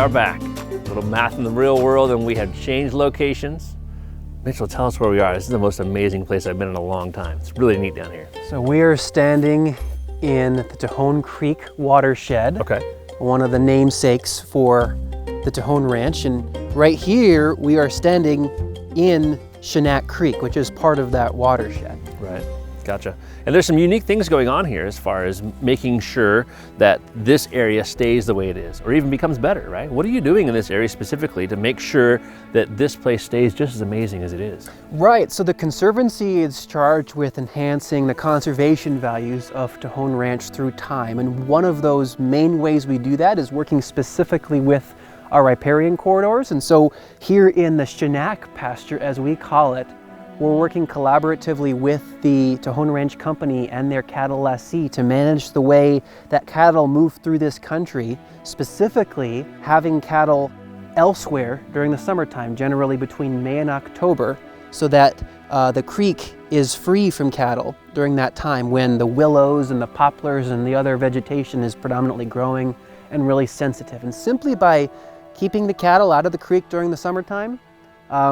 are back. A little math in the real world, and we have changed locations. Mitchell, tell us where we are. This is the most amazing place I've been in a long time. It's really neat down here. So we are standing in the Tejon Creek watershed. Okay. One of the namesakes for the Tejon Ranch. And right here, we are standing in Shenack Creek, which is part of that watershed. Right, gotcha. And there's some unique things going on here as far as making sure that this area stays the way it is, or even becomes better, right? What are you doing in this area specifically to make sure that this place stays just as amazing as it is? Right, so the Conservancy is charged with enhancing the conservation values of Tejon Ranch through time. And one of those main ways we do that is working specifically with our riparian corridors. And so here in the Shenack pasture, as we call it, we're working collaboratively with the Tejon Ranch Company and their cattle lessee to manage the way that cattle move through this country, specifically having cattle elsewhere during the summertime, generally between May and October, so that the creek is free from cattle during that time when the willows and the poplars and the other vegetation is predominantly growing and really sensitive. And simply by keeping the cattle out of the creek during the summertime,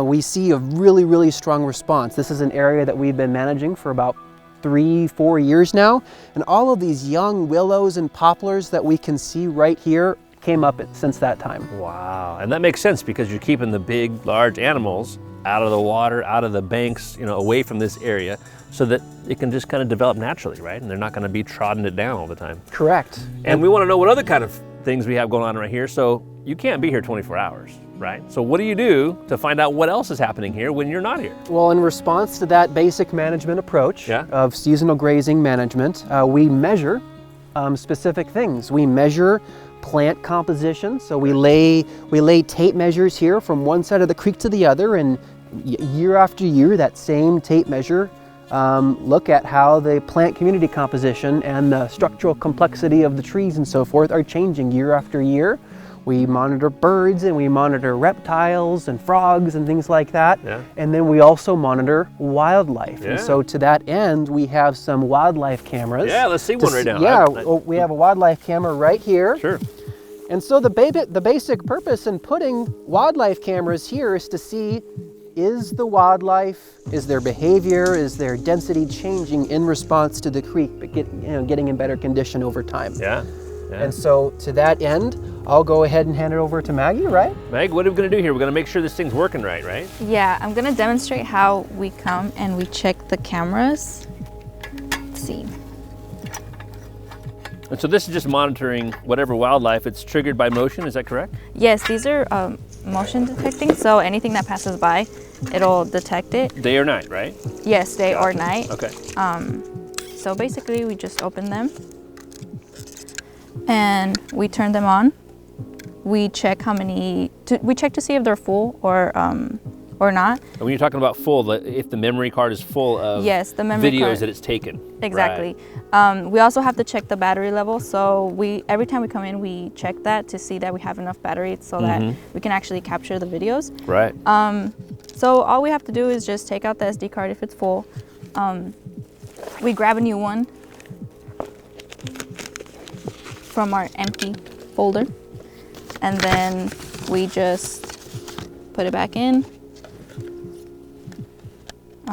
we see a really, really strong response. This is an area that we've been managing for about 3-4 years now. And all of these young willows and poplars that we can see right here came up since that time. Wow, and that makes sense because you're keeping the big, large animals out of the water, out of the banks, away from this area so that it can just kind of develop naturally, right? And they're not going to be trotting it down all the time. Correct. And we want to know what other kind of things we have going on right here. So you can't be here 24 hours. Right? So what do you do to find out what else is happening here when you're not here? Well, in response to that basic management approach of seasonal grazing management, we measure specific things. We measure plant composition. So we lay tape measures here from one side of the creek to the other, and year after year, that same tape measure look at how the plant community composition and the structural complexity of the trees and so forth are changing year after year. We monitor birds and we monitor reptiles and frogs and things like that. Yeah. And then we also monitor wildlife. Yeah. And so to that end, we have some wildlife cameras. Yeah, let's see one right now. Yeah, we have a wildlife camera right here. Sure. And so the basic purpose in putting wildlife cameras here is to see, is the wildlife, is their behavior, is their density changing in response to the creek, but getting in better condition over time. Yeah. Yeah. And so to that end, I'll go ahead and hand it over to Maggie, right? Meg, what are we going to do here? We're going to make sure this thing's working right? Yeah, I'm going to demonstrate how we come and we check the cameras. Let's see. And so this is just monitoring whatever wildlife. It's triggered by motion, is that correct? Yes, these are motion detecting, so anything that passes by, it'll detect it. Day or night, right? Yes, day or night. Okay. So basically we just open them and we turn them on. We check we check to see if they're full or not. And when you're talking about full, if the memory card is full of the memory videos card that it's taken. Exactly. Right. We also have to check the battery level. So every time we come in, we check that to see that we have enough battery so that we can actually capture the videos. Right. So all we have to do is just take out the SD card if it's full. We grab a new one from our empty folder, and then we just put it back in.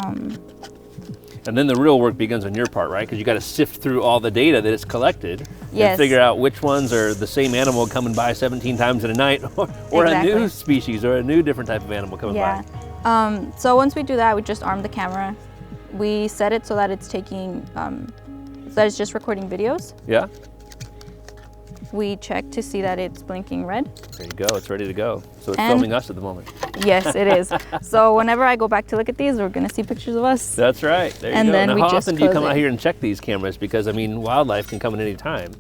And then the real work begins on your part, right? Because you got to sift through all the data that it's collected yes. and figure out which ones are the same animal coming by 17 times in a night, or exactly. a new species or a new different type of animal coming by. So once we do that, we just arm the camera. We set it so that it's taking, so that it's just recording videos. Yeah. We check to see that it's blinking red. There you go, it's ready to go. So it's filming us at the moment. Yes, it is. So whenever I go back to look at these, we're gonna see pictures of us. That's right, there you go. Then now we how just often do you come close out it. here and check these cameras? Because I mean, wildlife can come at any time.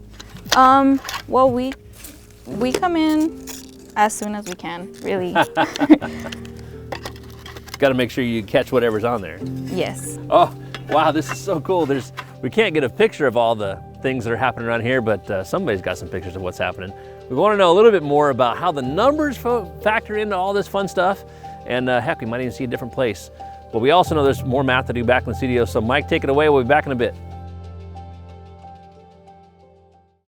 Well, we come in as soon as we can, really. Got to make sure you catch whatever's on there. Yes. Oh, wow, this is so cool. We can't get a picture of all the things that are happening around here, but somebody's got some pictures of what's happening. We want to know a little bit more about how the numbers factor into all this fun stuff, and heck, we might even see a different place. But we also know there's more math to do back in the studio, so Mike, take it away. We'll be back in a bit.